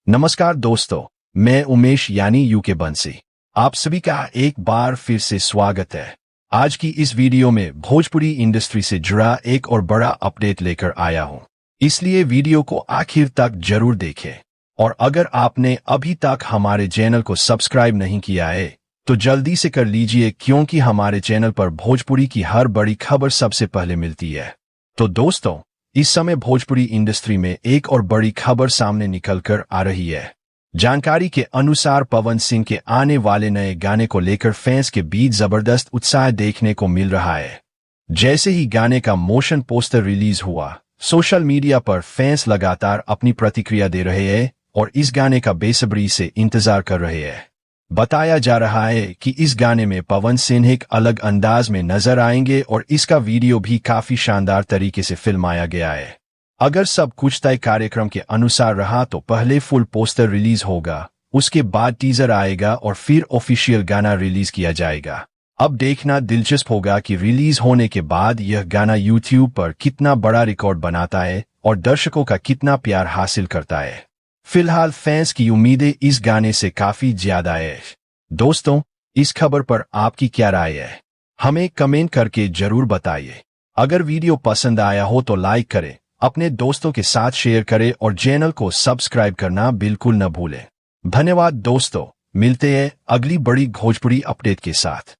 नमस्कार दोस्तों, मैं उमेश यानी यूके बंसी। आप सभी का एक बार फिर से स्वागत है। आज की इस वीडियो में भोजपुरी इंडस्ट्री से जुड़ा एक और बड़ा अपडेट लेकर आया हूं, इसलिए वीडियो को आखिर तक जरूर देखें। और अगर आपने अभी तक हमारे चैनल को सब्सक्राइब नहीं किया है तो जल्दी से कर लीजिए, क्योंकि हमारे चैनल पर भोजपुरी की हर बड़ी खबर सबसे पहले मिलती है। तो दोस्तों, इस समय भोजपुरी इंडस्ट्री में एक और बड़ी खबर सामने निकल कर आ रही है। जानकारी के अनुसार पवन सिंह के आने वाले नए गाने को लेकर फैंस के बीच जबरदस्त उत्साह देखने को मिल रहा है। जैसे ही गाने का मोशन पोस्टर रिलीज हुआ, सोशल मीडिया पर फैंस लगातार अपनी प्रतिक्रिया दे रहे हैं और इस गाने का बेसब्री से इंतजार कर रहे हैं। बताया जा रहा है कि इस गाने में पवन सिंह एक अलग अंदाज में नजर आएंगे और इसका वीडियो भी काफी शानदार तरीके से फिल्माया गया है। अगर सब कुछ तय कार्यक्रम के अनुसार रहा तो पहले फुल पोस्टर रिलीज होगा, उसके बाद टीजर आएगा और फिर ऑफिशियल गाना रिलीज किया जाएगा। अब देखना दिलचस्प होगा कि रिलीज होने के बाद यह गाना यूट्यूब पर कितना बड़ा रिकॉर्ड बनाता है और दर्शकों का कितना प्यार हासिल करता है। फिलहाल फैंस की उम्मीदें इस गाने से काफी ज्यादा है। दोस्तों, इस खबर पर आपकी क्या राय है, हमें कमेंट करके जरूर बताइए। अगर वीडियो पसंद आया हो तो लाइक करें, अपने दोस्तों के साथ शेयर करें और चैनल को सब्सक्राइब करना बिल्कुल न भूलें। धन्यवाद दोस्तों, मिलते हैं अगली बड़ी भोजपुरी अपडेट के साथ।